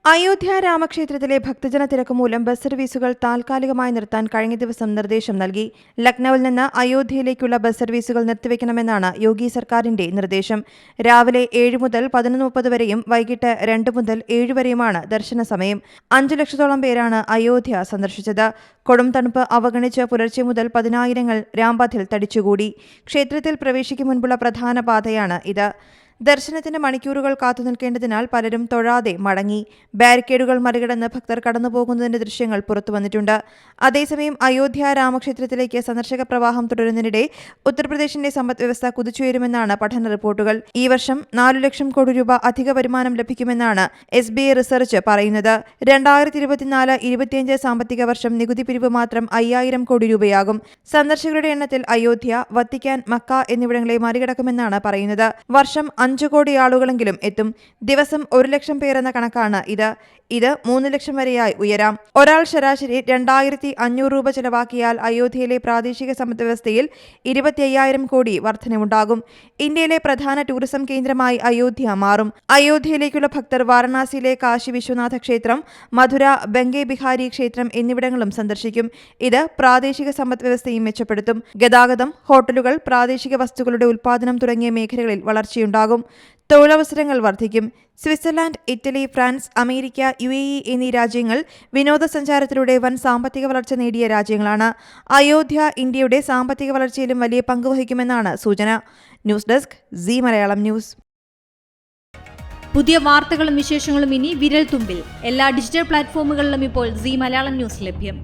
അയോധ്യ രാമക്ഷേത്രത്തിലെ ഭക്തജന തിരക്ക് മൂലം ബസ് സർവീസുകൾ താൽക്കാലികമായി നിർത്താൻ കഴിഞ്ഞ ദിവസം നിർദ്ദേശം നൽകി. ലക്നൌവിൽ നിന്ന് അയോധ്യയിലേക്കുള്ള ബസ് സർവീസുകൾ നിർത്തിവെക്കണമെന്നാണ് യോഗി സർക്കാരിന്റെ നിർദ്ദേശം. രാവിലെ 7 മുതൽ 11:30 വരെയും വൈകിട്ട് 2 മുതൽ 7 വരെയുമാണ് ദർശന സമയം. 5 ലക്ഷത്തോളം പേരാണ് അയോധ്യ സന്ദർശിച്ചത്. കൊടും തണുപ്പ് അവഗണിച്ച് പുലർച്ചെ മുതൽ 10,000-ങ്ങൾ രാംപഥിൽ തടിച്ചുകൂടി. ക്ഷേത്രത്തിൽ പ്രവേശിക്കും മുൻപുള്ള പ്രധാന പാതയാണ് ഇത്. ദർശനത്തിന് മണിക്കൂറുകൾ കാത്തുനിൽക്കേണ്ടതിനാൽ പലരും തൊഴാതെ മടങ്ങി. ബാരിക്കേഡുകൾ മറികടന്ന് ഭക്തർ കടന്നുപോകുന്നതിന്റെ ദൃശ്യങ്ങൾ പുറത്തുവന്നിട്ടുണ്ട്. അതേസമയം അയോധ്യ രാമക്ഷേത്രത്തിലേക്ക് സന്ദർശക പ്രവാഹം തുടരുന്നതിനിടെ ഉത്തർപ്രദേശിന്റെ സമ്പദ്വ്യവസ്ഥ കുതിച്ചുയരുമെന്നാണ് പഠന റിപ്പോർട്ടുകൾ. ഈ വർഷം 4 ലക്ഷം കോടി രൂപ അധിക വരുമാനം ലഭിക്കുമെന്നാണ് SBI റിസർച്ച് പറയുന്നത്. 2024-25 സാമ്പത്തിക വർഷം നികുതി പിരിവ് മാത്രം 5,000 കോടി രൂപയാകും. സന്ദർശകരുടെ എണ്ണത്തിൽ അയോധ്യ, വത്തിക്കാൻ, മക്ക എന്നിവിടങ്ങളെ മറികടക്കുമെന്നാണ് പറയുന്നത്. വർഷം 5 കോടി ആളുകളെങ്കിലും എത്തും. ദിവസം 1 ലക്ഷം പേർ എന്ന കണക്കാണ് ഇത്. 3 ലക്ഷം വരെയായി ഉയരാം. ഒരാൾ ശരാശരി 2,500 രൂപ ചെലവാക്കിയാൽ അയോധ്യയിലെ പ്രാദേശിക സമ്പദ്വ്യവസ്ഥയിൽ 25,000 കോടി വർധനവുണ്ടാകും. ഇന്ത്യയിലെ പ്രധാന ടൂറിസം കേന്ദ്രമായി അയോധ്യ മാറും. അയോധ്യയിലേക്കുള്ള ഭക്തർ വാരണാസിയിലെ കാശി വിശ്വനാഥ ക്ഷേത്രം, മധുര ബംഗെ ബിഹാരി ക്ഷേത്രം എന്നിവിടങ്ങളും സന്ദർശിക്കും. ഇത് പ്രാദേശിക സമ്പദ്വ്യവസ്ഥയും മെച്ചപ്പെടുത്തും. ഗതാഗതം, ഹോട്ടലുകൾ, പ്രാദേശിക വസ്തുക്കളുടെ ഉൽപ്പാദനം തുടങ്ങിയ മേഖലകളിൽ വളർച്ചയുണ്ടാകും. തൊഴിലവസരങ്ങൾ വർദ്ധിക്കും. Switzerland, Italy, France, America, UAE എന്നീ രാജ്യങ്ങൾ വിനോദസഞ്ചാരത്തിലൂടെ വൻ സാമ്പത്തിക വളർച്ച നേടിയ രാജ്യങ്ങളാണ്. അയോധ്യ ഇന്ത്യയുടെ സാമ്പത്തിക വളർച്ചയിലും വലിയ പങ്ക് വഹിക്കുമെന്നാണ് സൂചന. News desk, Zee Malayalam news. പുതിയ വാർത്തകളും വിശേഷങ്ങളും ഇനി വിരൽ തുമ്പിൽ. എല്ലാ ഡിജിറ്റൽ പ്ലാറ്റ്ഫോമുകളിലും ഇപ്പോൾ സീ മലയാളം ന്യൂസ് ലഭ്യം.